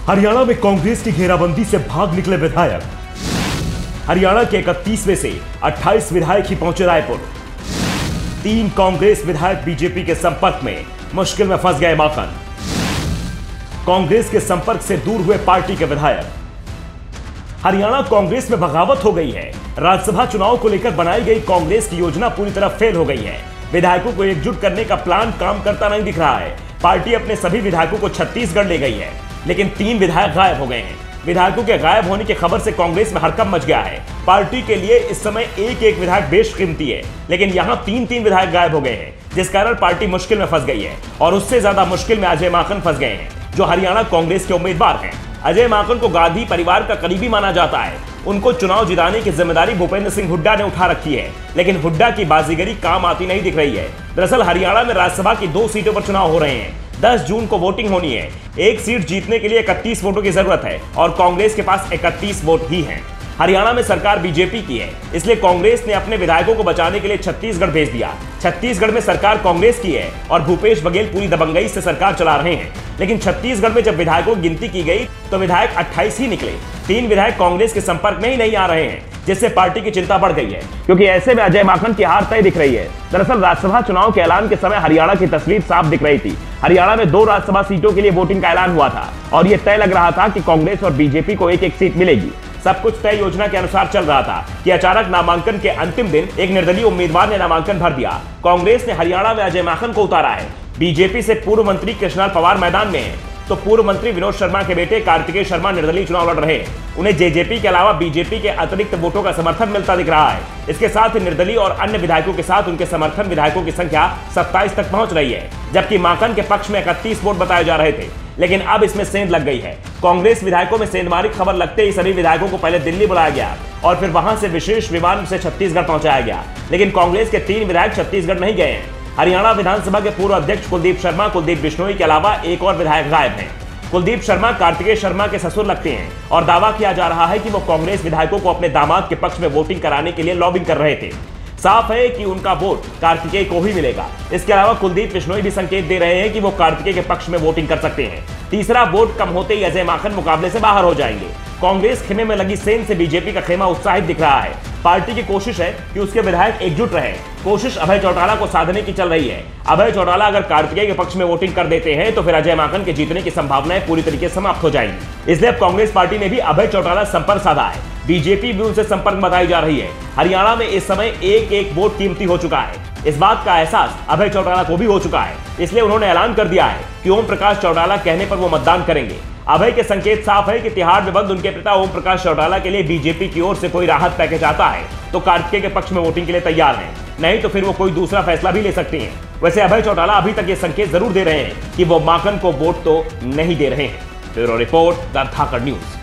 हरियाणा में कांग्रेस की घेराबंदी से भाग निकले विधायक। हरियाणा के 31 में से 28 विधायक ही पहुंचे रायपुर। 3 कांग्रेस विधायक बीजेपी के संपर्क में, मुश्किल में फंस गए माखन। कांग्रेस के संपर्क से दूर हुए पार्टी के विधायक। हरियाणा कांग्रेस में बगावत हो गई है। राज्यसभा चुनाव को लेकर बनाई गई कांग्रेस की योजना पूरी तरह फेल हो गई है। विधायकों को एकजुट करने का प्लान काम करता नहीं दिख रहा है। पार्टी अपने सभी विधायकों को छत्तीसगढ़ ले गई है, लेकिन 3 विधायक गायब हो गए हैं। विधायकों के गायब होने की खबर से कांग्रेस में हड़कंप मच गया है। पार्टी के लिए इस समय एक विधायक बेशकीमती है, लेकिन यहां 3 विधायक गायब हो गए हैं, जिस कारण पार्टी मुश्किल में फंस गई है। और उससे ज्यादा मुश्किल में अजय माकन फंस गए हैं, जो हरियाणा कांग्रेस के उम्मीदवार हैं। अजय माकन को गांधी परिवार का करीबी माना जाता है। उनको चुनाव जिताने की जिम्मेदारी भूपेंद्र सिंह हुड्डा ने उठा रखी है, लेकिन हुड्डा की बाजीगरी काम आती नहीं दिख रही है। दरअसल हरियाणा में राज्यसभा की 2 सीटों पर चुनाव हो रहे हैं। 10 जून को वोटिंग होनी है। एक सीट जीतने के लिए 31 वोटों की जरूरत है और कांग्रेस के पास 31 वोट ही हैं। हरियाणा में सरकार बीजेपी की है, इसलिए कांग्रेस ने अपने विधायकों को बचाने के लिए छत्तीसगढ़ भेज दिया। छत्तीसगढ़ में सरकार कांग्रेस की है और भूपेश बघेल पूरी दबंगई से सरकार चला रहे हैं। लेकिन छत्तीसगढ़ में जब विधायकों की गिनती की गई तो विधायक 28 ही निकले। 3 विधायक कांग्रेस के संपर्क में ही नहीं आ रहे हैं, जिससे पार्टी की चिंता बढ़ गई है, क्योंकि ऐसे में अजय माकन की हार तय दिख रही है। दरअसल राज्यसभा चुनाव के ऐलान के समय हरियाणा की तस्वीर साफ दिख रही थी। हरियाणा में 2 राज्यसभा सीटों के लिए वोटिंग का ऐलान हुआ था और यह तय लग रहा था कि कांग्रेस और बीजेपी को एक सीट मिलेगी। सब कुछ तय योजना के अनुसार चल रहा था कि अचानक नामांकन के अंतिम दिन एक निर्दलीय उम्मीदवार ने नामांकन भर दिया। कांग्रेस ने हरियाणा में अजय माकन को उतारा है। बीजेपी से पूर्व मंत्री कृष्णलाल पवार मैदान में है, तो पूर्व मंत्री विनोद शर्मा के बेटे कार्तिकेय शर्मा निर्दलीय चुनाव लड़ रहे हैं। उन्हें जेजेपी के अलावा बीजेपी के अतिरिक्त वोटों का समर्थन मिलता दिख रहा है। इसके साथ ही निर्दलीय और अन्य विधायकों के साथ उनके समर्थन विधायकों की संख्या 27 तक पहुंच रही है, जबकि माकन के पक्ष में 31 वोट बताए जा रहे थे। लेकिन अब इसमें सेंध लग गई है। कांग्रेस विधायकों में सेंधमारी खबर लगते ही सभी विधायकों को पहले दिल्ली बुलाया गया और फिर वहां से विशेष विमान से छत्तीसगढ़ पहुंचाया गया। लेकिन कांग्रेस के 3 विधायक छत्तीसगढ़ नहीं गए हैं। हरियाणा विधानसभा के पूर्व अध्यक्ष कुलदीप शर्मा, कुलदीप बिश्नोई के अलावा एक और विधायक गायब हैं। कुलदीप शर्मा कार्तिकेय शर्मा के ससुर लगते हैं और दावा किया जा रहा है कि वो कांग्रेस विधायकों को अपने दामाद के पक्ष में वोटिंग कराने के लिए लॉबिंग कर रहे थे। साफ है कि उनका वोट कार्तिकेय को ही मिलेगा। इसके अलावा कुलदीप बिश्नोई भी संकेत दे रहे हैं कि वो कार्तिकेय के पक्ष में वोटिंग कर सकते हैं। तीसरा वोट कम होते ही अजय माकन मुकाबले से बाहर हो जाएंगे। कांग्रेस खेमे में लगी सेंध से बीजेपी का खेमा उत्साहित दिख रहा है। पार्टी की कोशिश है कि उसके विधायक एकजुट रहे। कोशिश अभय चौटाला को साधने की चल रही है। अभय चौटाला अगर कार्तिकेय के पक्ष में वोटिंग कर देते हैं तो फिर अजय माकन के जीतने की संभावनाएं पूरी तरीके से समाप्त हो जाएंगी। इसलिए अब कांग्रेस पार्टी ने भी अभय चौटाला संपर्क साधा है। बीजेपी भी उनसे संपर्क बताई जा रही है। हरियाणा में इस समय एक वोट कीमती हो चुका है। इस बात का एहसास अभय चौटाला को भी हो चुका है, इसलिए उन्होंने ऐलान कर दिया है कि ओम प्रकाश चौटाला कहने पर वो मतदान करेंगे। अभय के संकेत साफ है कि तिहाड़ में बंद उनके पिता ओम प्रकाश चौटाला के लिए बीजेपी की ओर से कोई राहत पैकेज आता है तो कार्तिकेय के पक्ष में वोटिंग के लिए तैयार हैं, नहीं तो फिर वो कोई दूसरा फैसला भी ले सकते हैं। वैसे अभय चौटाला अभी तक ये संकेत जरूर दे रहे हैं कि वो माकन को वोट तो नहीं दे रहे हैं। Bureau report, the Dhakad news.